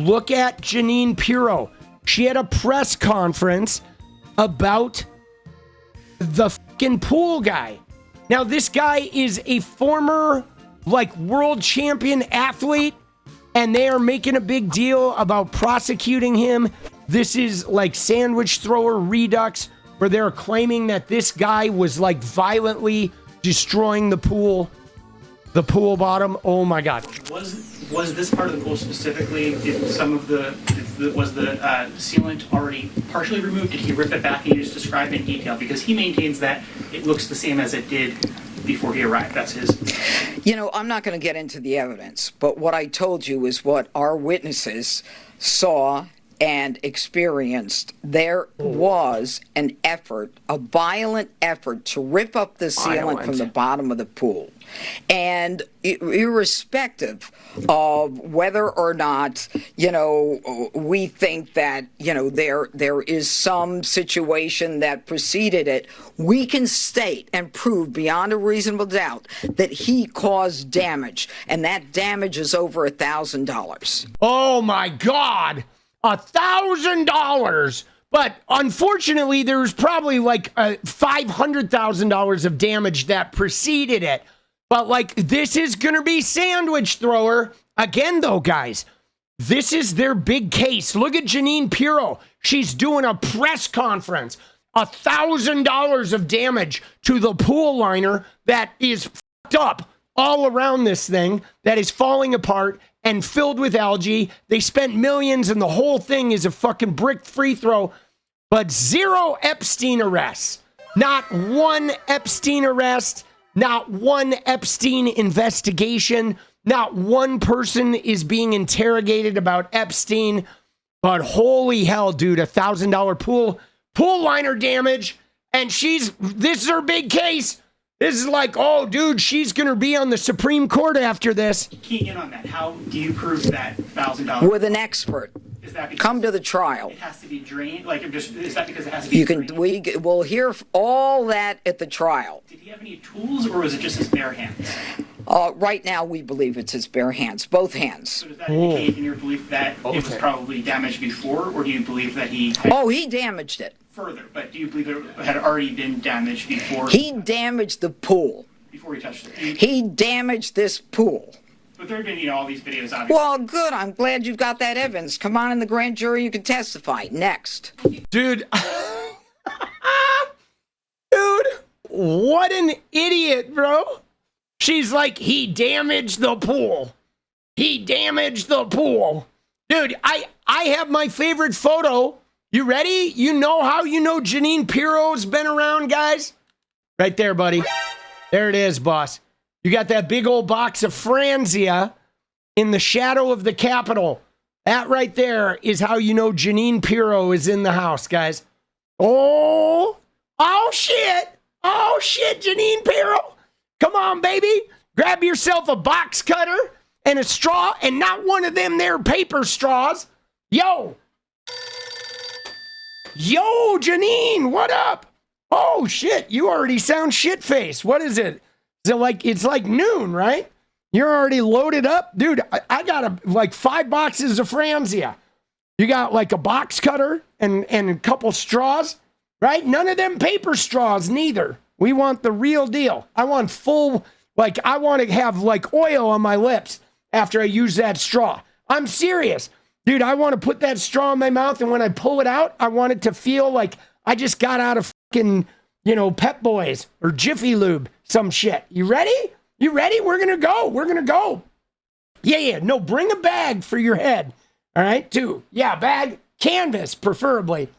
look at Jeanine Pirro. She had a press conference about the fucking pool guy. Now, this guy is a former, world champion athlete, and they are making a big deal about prosecuting him. This is like sandwich thrower redux, where they're claiming that this guy was, violently destroying the pool bottom. Oh, my God. Was this part of the pool specifically, was the sealant already partially removed? Did he rip it back and just describe in detail? Because he maintains that it looks the same as it did before he arrived. That's his. I'm not going to get into the evidence, but what I told you is what our witnesses saw and experienced. There was an effort, a violent effort, to rip up the sealant from the bottom of the pool. And irrespective of whether or not, we think that, there is some situation that preceded it, we can state and prove beyond a reasonable doubt that he caused damage, and that damage is over $1,000. Oh, my God. $1,000. But unfortunately, there was probably $500,000 of damage that preceded it. But this is going to be sandwich thrower. Again, though, guys, this is their big case. Look at Jeanine Pirro. She's doing a press conference. $1,000 of damage to the pool liner that is fucked up all around this thing, that is falling apart and filled with algae. They spent millions, and the whole thing is a fucking brick free throw. But 0 Epstein arrests. Not one Epstein arrest. Not one Epstein investigation. Not one person is being interrogated about Epstein. But holy hell, dude, $1,000 pool liner damage. And this is her big case. This is oh, dude, she's going to be on the Supreme Court after this. Keying in on that, how do you prove that $1,000? With an expert. Is that because come to the trial? It has to be drained? Is that because it has to be drained? We'll hear all that at the trial. Did he have any tools, or was it just his bare hands? Right now, we believe it's his bare hands, both hands. So does that indicate in your belief that it was probably damaged before, or do you believe that he... he damaged it. Further, but do you believe it had already been damaged before? He damaged the pool. Before he touched it? He damaged this pool. But there have been, all these videos on it. Well, good. I'm glad you've got that evidence. Come on in the grand jury. You can testify. Next. Dude. Dude. What an idiot, bro. She's like, he damaged the pool. He damaged the pool. Dude, I have my favorite photo. You ready? You know how you know Jeanine Pirro's been around, guys? Right there, buddy. There it is, boss. You got that big old box of Franzia in the shadow of the Capitol. That right there is how you know Jeanine Pirro is in the house, guys. Oh shit. Oh, shit, Jeanine Pirro. Come on, baby. Grab yourself a box cutter and a straw, and not one of them there paper straws. Yo, Jeanine, what up? Oh, shit, you already sound shit-faced. What is it? Is it it's like noon, right? You're already loaded up? Dude, I got 5 boxes of Franzia. You got a box cutter and a couple straws, right? None of them paper straws, neither. We want the real deal. I want full, I want to have oil on my lips after I use that straw. I'm serious. Dude, I want to put that straw in my mouth, and when I pull it out, I want it to feel like I just got out of fucking, Pep Boys or Jiffy Lube, some shit. You ready? You ready? We're going to go. We're going to go. Yeah. No, bring a bag for your head. All right, 2. Yeah, bag, canvas, preferably,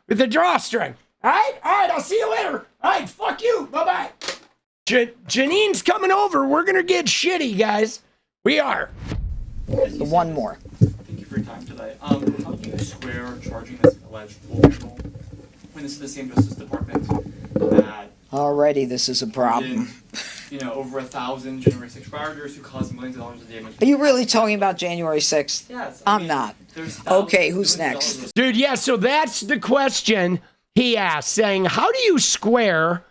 with a drawstring. All right, I'll see you later. All right, fuck you. Bye-bye. Jeanine's coming over. We're going to get shitty, guys. We are. One more. Thank you for your time today. How do you square charging this alleged pool criminal when this is the same Justice Department that already this is a problem? Over 1,000 January 6th rioters who caused millions of dollars of damage. Are you really talking about January 6th? Yes. I'm not. Okay, who's next? Dude, yeah, so that's the question he asked, saying, how do you square,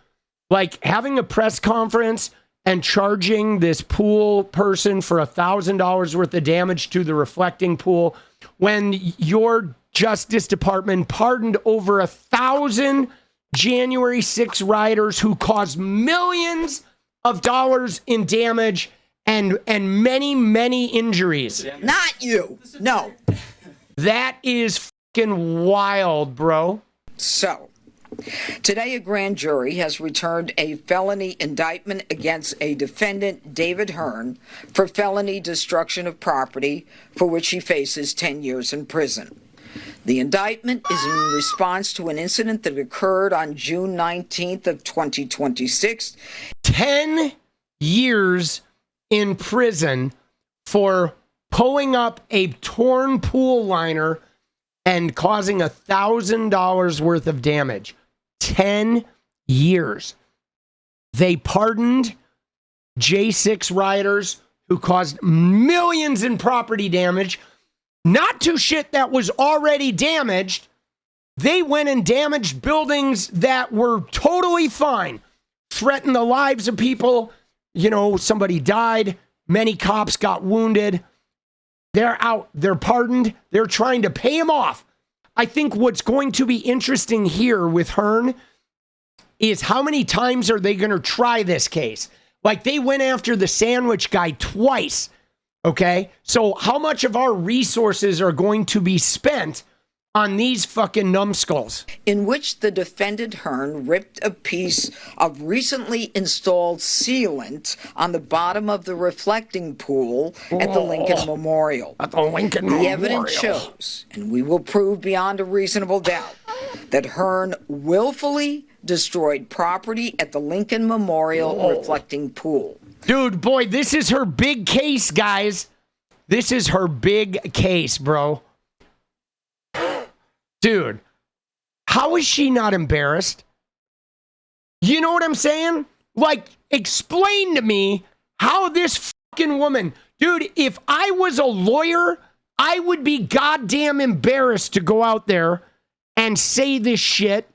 having a press conference and charging this pool person for $1,000 worth of damage to the reflecting pool when your Justice Department pardoned over 1,000 January 6 rioters who caused millions of dollars in damage and many, many injuries. Not you. No. That is fucking wild, bro. So, today a grand jury has returned a felony indictment against a defendant, David Hearn, for felony destruction of property, for which he faces 10 years in prison. The indictment is in response to an incident that occurred on June 19th of 2026. 10 years in prison for pulling up a torn pool liner and causing $1,000 worth of damage. 10 years. They pardoned J6 rioters who caused millions in property damage, not to shit that was already damaged. They went and damaged buildings that were totally fine, threatened the lives of people. You know, somebody died. Many cops got wounded. They're out. They're pardoned. They're trying to pay him off. I think what's going to be interesting here with Hearn is how many times are they going to try this case? Like, they went after the sandwich guy twice. Okay? So how much of our resources are going to be spent on these fucking numbskulls? In which the defendant Hearn ripped a piece of recently installed sealant on the bottom of the reflecting pool at the Lincoln Memorial. At the Lincoln Memorial. The evidence shows, and we will prove beyond a reasonable doubt, that Hearn willfully destroyed property at the Lincoln Memorial reflecting pool. Dude, boy, this is her big case, guys. This is her big case, bro. Dude, how is she not embarrassed? You know what I'm saying? Like, explain to me how this fucking woman... Dude, if I was a lawyer, I would be goddamn embarrassed to go out there and say this shit.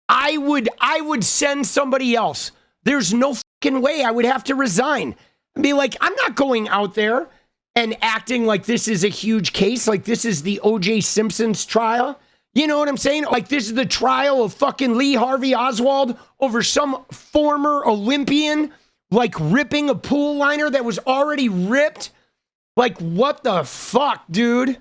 I would send somebody else. There's no fucking way. I would have to resign and be like, I'm not going out there and acting like this is a huge case, like this is the O.J. Simpson's trial. You know what I'm saying? Like, this is the trial of fucking Lee Harvey Oswald over some former Olympian, like, ripping a pool liner that was already ripped. Like, what the fuck, dude?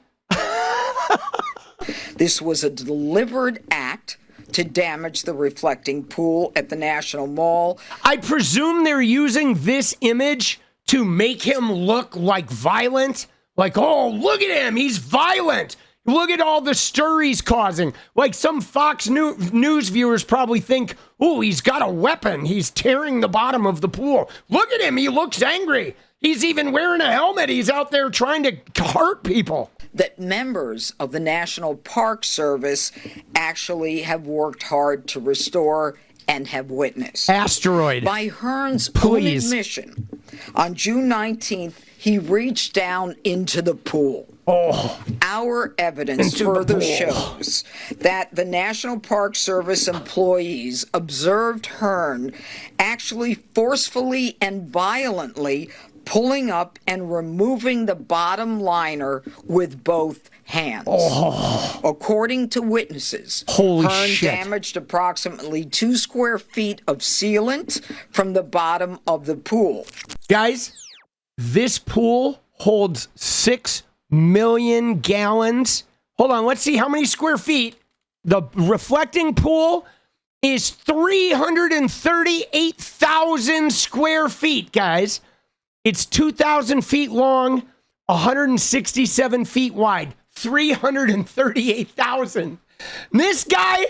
This was a deliberate act to damage the reflecting pool at the National Mall. I presume they're using this image to make him look like violent. Like, oh, look at him. He's violent. Look at all the stir he's causing. Like, some Fox News viewers probably think, oh, he's got a weapon. He's tearing the bottom of the pool. Look at him. He looks angry. He's even wearing a helmet. He's out there trying to hurt people. That members of the National Park Service actually have worked hard to restore and have witnessed. Asteroid. By Hearn's Please. own admission, on June 19th, he reached down into the pool. Oh. Our evidence Into the further pool. shows that the National Park Service employees observed Hearn actually forcefully and violently pulling up and removing the bottom liner with both hands. Oh. According to witnesses, Holy Hearn shit. damaged approximately 2 square feet of sealant from the bottom of the pool. Guys, this pool holds 6 million gallons. Hold on, let's see how many square feet. The reflecting pool is 338,000 square feet, guys. It's 2,000 feet long, 167 feet wide, 338,000. This guy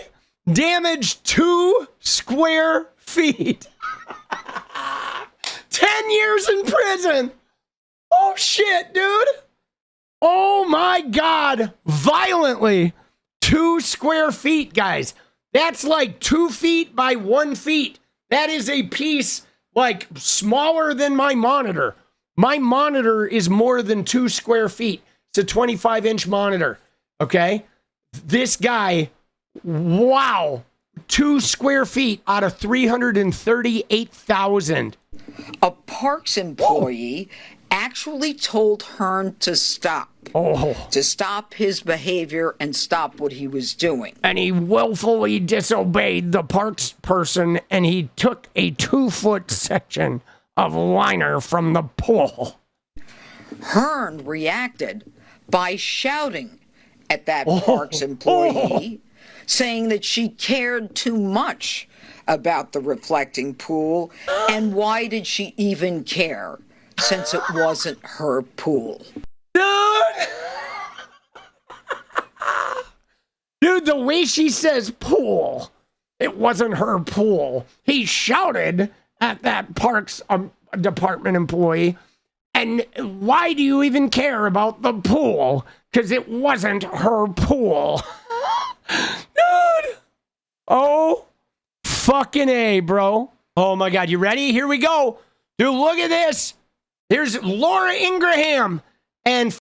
damaged 2 square feet. 10 years in prison. Oh, shit, dude. Oh, my God. Violently. 2 square feet, guys. That's like 2 feet by 1 feet. That is a piece like smaller than my monitor. My monitor is more than 2 square feet. It's a 25-inch monitor. Okay? This guy, wow. 2 square feet out of 338,000. A parks employee actually told Hearn to stop. To stop his behavior and stop what he was doing. And he willfully disobeyed the parks person, and he took a 2-foot section of liner from the pool. Hearn reacted by shouting at that parks employee, saying that she cared too much about the reflecting pool, and why did she even care, since it wasn't her pool. Dude, the way she says pool, it wasn't her pool. He shouted at that parks department employee, and why do you even care about the pool? Because it wasn't her pool. Dude. Oh, fucking A, bro. Oh my God, you ready? Here we go. Dude, look at this. Here's Laura Ingraham and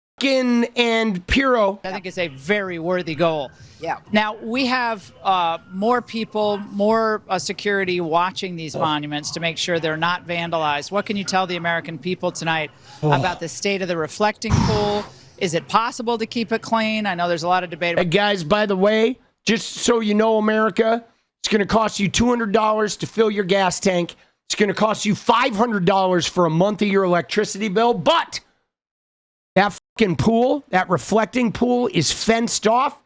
Pirro. I think it's a very worthy goal. Yeah. Now, we have more people, more security watching these monuments to make sure they're not vandalized. What can you tell the American people tonight about the state of the reflecting pool? Is it possible to keep it clean? I know there's a lot of debate about guys, by the way, just so you know, America, it's going to cost you $200 to fill your gas tank. It's going to cost you $500 for a month of your electricity bill, but that fucking pool, that reflecting pool, is fenced off.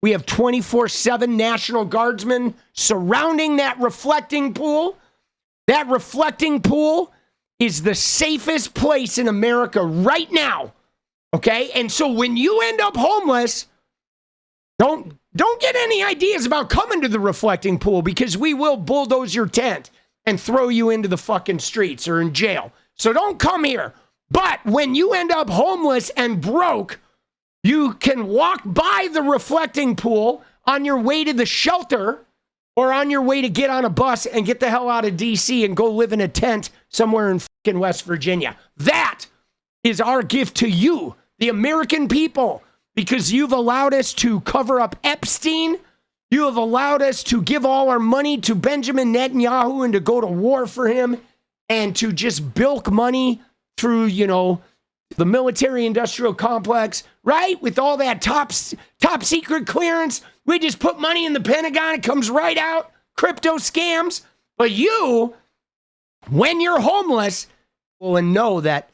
We have 24/7 National Guardsmen surrounding that reflecting pool. That reflecting pool is the safest place in America right now. Okay? And so when you end up homeless, don't get any ideas about coming to the reflecting pool, because we will bulldoze your tent and throw you into the fucking streets or in jail. So don't come here. But when you end up homeless and broke, you can walk by the reflecting pool on your way to the shelter or on your way to get on a bus and get the hell out of D.C. and go live in a tent somewhere in fucking West Virginia. That is our gift to you, the American people, because you've allowed us to cover up Epstein. You have allowed us to give all our money to Benjamin Netanyahu and to go to war for him and to just bilk money through, you know, the military-industrial complex, right? With all that top secret clearance, we just put money in the Pentagon, it comes right out, crypto scams. But you, when you're homeless, will know that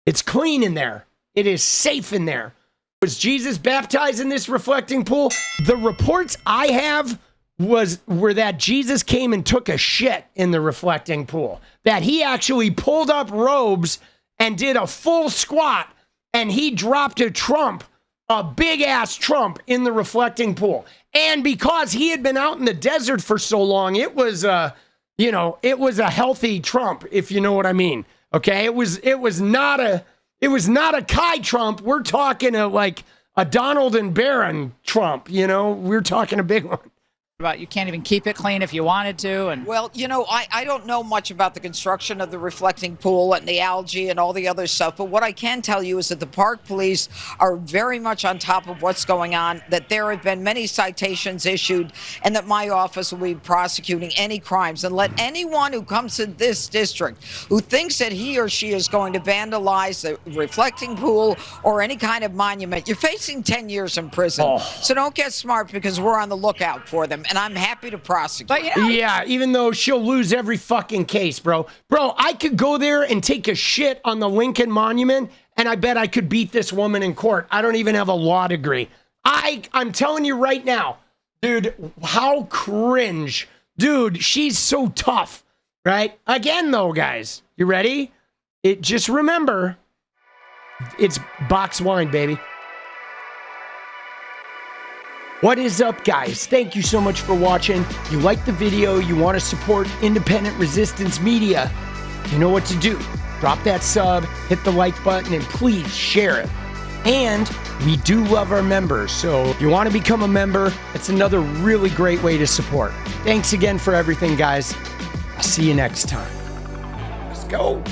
it's clean in there. It is safe in there. Was Jesus baptized in this reflecting pool? The reports I have were that Jesus came and took a shit in the reflecting pool. That he actually pulled up robes and did a full squat, and he dropped a Trump, a big-ass Trump, in the reflecting pool. And because he had been out in the desert for so long, it was it was a healthy Trump, if you know what I mean. Okay? It was not a Kai Trump. We're talking like a Donald and Barron Trump, you know? We're talking a big one. about you can't even keep it clean if you wanted to. And well, you know, I don't know much about the construction of the reflecting pool and the algae and all the other stuff, but what I can tell you is that the park police are very much on top of what's going on, that there have been many citations issued, and that my office will be prosecuting any crimes. And let anyone who comes to this district who thinks that he or she is going to vandalize the reflecting pool or any kind of monument, you're facing 10 years in prison. So don't get smart, because we're on the lookout for them, and I'm happy to prosecute. but Yeah, even though she'll lose every fucking case, bro. Bro, I could go there and take a shit on the Lincoln Monument, and I bet I could beat this woman in court. I don't even have a law degree. I'm telling you right now, dude, how cringe. Dude, she's so tough, right? Again, though, guys, you ready? Just remember, it's box wine, baby. What is up, guys? Thank you so much for watching. If you like the video, you want to support independent resistance media, you know what to do. Drop that sub, hit the like button, and please share it. And we do love our members, so if you want to become a member, it's another really great way to support. Thanks again for everything, guys. I'll see you next time. Let's go.